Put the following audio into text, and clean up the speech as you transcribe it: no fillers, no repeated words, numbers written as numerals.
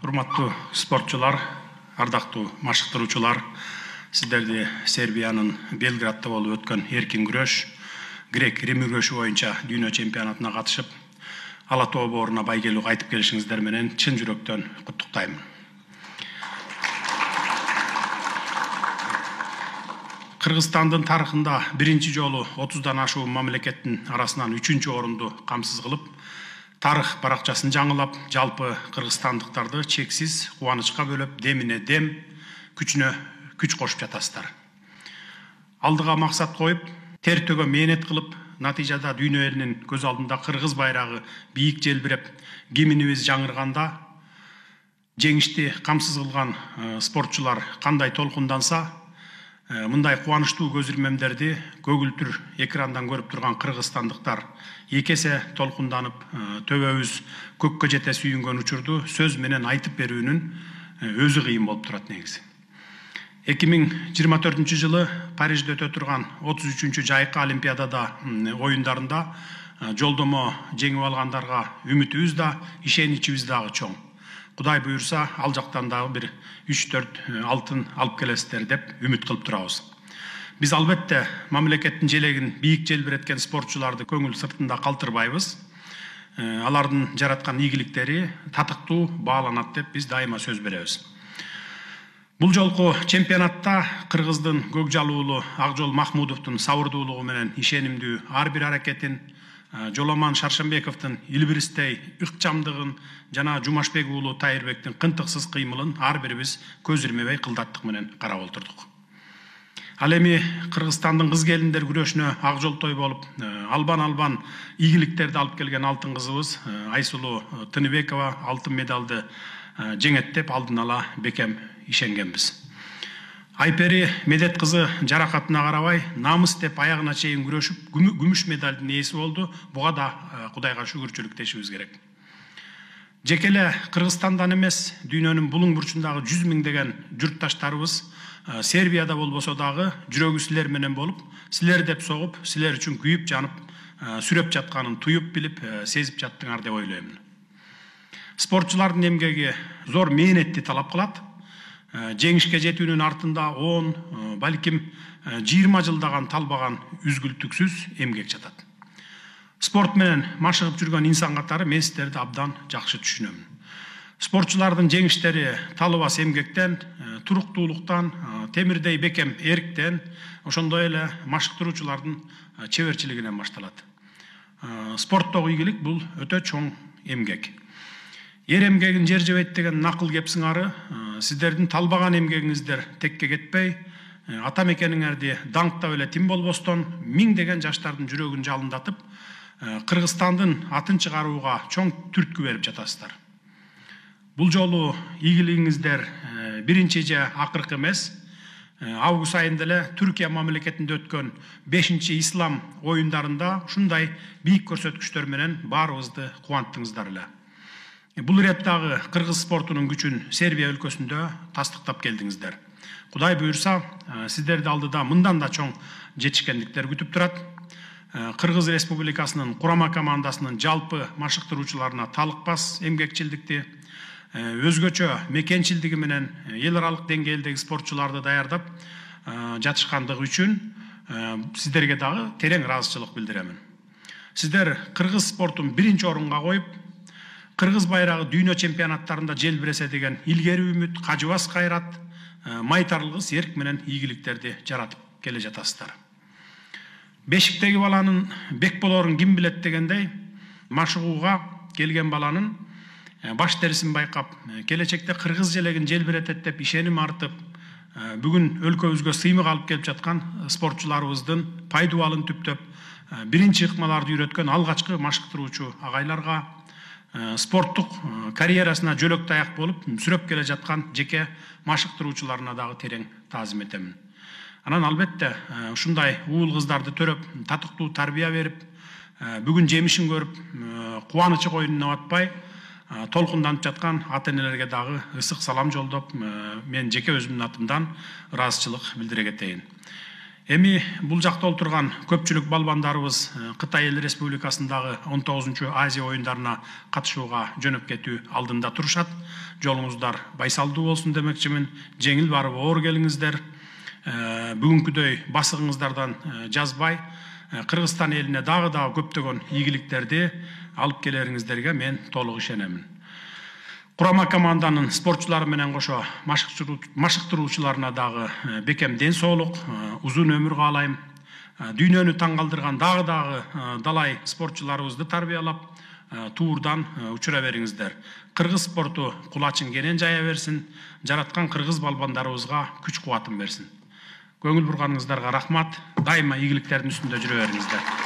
Урматтуу спортчулар, ардактуу машыктыруучулар, сиздерди Сербиянын Белградда болуп өткөн эркин күрөш, грек-рим күрөшү боюнча дүйнө чемпионатына катышып, ала тоо бооруна байгелүү кайтып келишиңиздер менен чын жүрөктөн куттуктайм. Кыргызстандын тарыхында биринчи жолу 30дан ашуу мамлекеттин арасынан 3-чү орунду камсыз кылып, тарых баракчасын жаңылап, жалпы кыргызстандыктарды чексиз кубанычка бөлөп, демине дем, күчүнө күч кошуп жатасыздар. Алдыга максат коюп, тер төгө мээнет кылып, натыйжада дүйнө элинин көз алдында кыргыз байрагы бийик желбиреп, гимнибиз жаңырганда, жеңишти камсыз кылган спортчулар кандай толкунданса, мындай кубанычтуу көз ирмемдерди көгүлтүр экрандан көрүп турган кыргызстандыктар эки эсе толкунданып, төбөбүз көккө жете сүйүнгөн учурду сөз менен айтып берүүнүн өзү кыйын болуп турат негизи. 2024 жылы Парижде өтө турган 33-чү жайкы олимпиадада оюндарында жолдомо жеңип алгандарга үмүтүбүз да, ишеничибиз дагы чоң. Кудай буйрса, ал жактан дагы бир 3-4 алтын алып келесиздер деп үмүт кылып турабыз. Биз албетте мамлекеттин желегин бийик желбиреткен спортчуларды көңүл сыртында калтырбайбыз. Алардын жараткан ийгиликтери татыктуу бааланат деп биз дайыма сөз беребиз. Бул жолку чемпионатта Кыргыздын көк жалуулу Акжол Махмудовдун сабырдуулугу менен ишенимдүү ар бир аракетин, Жоламан Шаршембековдун илбиристей ыкчамдыгын жана Жумашбек уулу Тайырбектин кынтыксыз кыймылын ар бирибиз көз ирмебей кылдаттык менен карап отурдук. Ал эми Кыргызстандын кыз келиндер күрөшүнө акжолтой болуп, албан ийгиликтерди алып келген алтын кызыбыз Айсулуу Тыныбекова алтын медалды жеңет деп алдын ала бекем ишенгенбиз. Айпери Медет кызы жаракатына карабай, намыс деп аягына чейин күрөшүп, күмүш медалдын ээси болду. Буга да Кудайга шүгүрчүлүк дешибиз керек. Жекеле Кыргызстандан эмес, дүйнөнүн булуң бурчундагы 100 миңдеген журтташтарыбыз Сербияда болбосо дагы жүрөгү силер менен болуп, силер деп согуп, силер үчүн күйүп жанып, сүрөп жатканын туюп билип, сезип жаттыңар деп ойлойм. Спортчулардын эмгеги зор мээнетти талап кылат. Жеңишке жетүүнүн артында 10, балким 20 жылдаган талбаган үзгүлтүксүз эмгек жатат. Спорт менен машыгып жүргөн инсан катары мен сиздерди абдан жакшы түшүнөм. Спортчулардын жеңиштери талыбас эмгектен, туруктуулуктан, темирдей бекем эрктен, ошондой эле машыктыруучулардын чеберчилигинен башталат. Спорттогу ийгилик бул өтө чоң эмгек. Ер эмгегин жер жебейт деген накыл кеп сыңары, сиздердин талбаган эмгегиңиздер текке кетпей, ата мекениңерди даңктап эле тим болбостон, миңдеген жаштардын жүрөгүн жалындатып, Кыргызстандын атын чыгарууга чоң түрткү берип жатасыздар. Бул жолу ийгилигиңиздер биринчи же акыркы эмес. Август айында эле Түркия мамлекетинде өткөн 5-чи ислам оюндарында ушундай бийик көрсөткүчтөр менен баарыбызды кубанттыңыздар эле. Бул реттагы кыргыз спортунун күчүн Сербия өлкөсүндө тастыктап келдиңиздер. Кудай буйрса, сиздерди алдыда мындан да чоң жетишкендиктер күтүп турат. Кыргыз Республикасынын курама командасынын жалпы машыктыруучуларына талыкпас эмгекчилдикти, өзгөчө мекенчилдиги менен эл аралык деңгээлдеги спортчуларды даярдап жатышкандыгы үчүн сиздерге дагы терең ыраазычылык билдиремин. Сиздер кыргыз спортун биринчи орунга коюп, кыргыз байрагы дүйнө чемпионаттарында желбиресе деген илгери үмүт, кажыбас кайрат, майтарлыгыс эрк менен ийгиликтерди жаратып келе жатасыздар. Бешиктеги баланын бек болорун ким билет дегендей, машыгууга келген баланын баш терисин байкап, келечекте кыргыз желегин желбиретет деп ишеним артып, бүгүн өлкөбүзгө сыймык алып келип жаткан спортчуларыбыздын пайдубалын түптөп, биринчи ыкмаларды үйрөткөн алгачкы машыктыруучу агайларга, спорттук карьерасына жөлөк таяк болуп, сүрөп келе жаткан жеке машыктыруучуларына дагы терең таазим этемин. Анан албетте ушундай уул кыздарды төрөп, татыктуу тарбия берип, бүгүн жемишин көрүп, кубанычы койнуна батпай, толкунданып жаткан ата-энелерге дагы ысык салам жолдоп, мен жеке өзүмдүн атымдан ыраазычылык билдире кетейин. Эми бул жакта отурган көпчүлүк балбандарыбыз Кытай Эл Республикасындагы 19 Азия оюндарына катышууга жөнөп кетүү алдында турушат. Жолуңуздар байсалдуу болсун демекчимин. Жеңил барып оор келиңиздер. Бүгүнкүдөй басыгыңыздардан жазбай, Кыргызстан элине дагы көптөгөн ийгиликтерди алып келериңиздерге мен толук ишенемин. Курама команданын спортчулары менен кошо машыктыруучуларына дагы бекем ден соолук, узун өмүр каалайм. Дүйнөнү таң калтырган дагы далай спортчуларыбызды тарбиялап, туурдан учура бериңиздер. Кыргыз спорту кулачын кенен жая берсин, жараткан кыргыз балбандарыбызга күч кубатын берсин. Көңүл бурганыңыздарга рахмат. Дайыма ийгиликтердин үстүндө жүрө бериңиздер.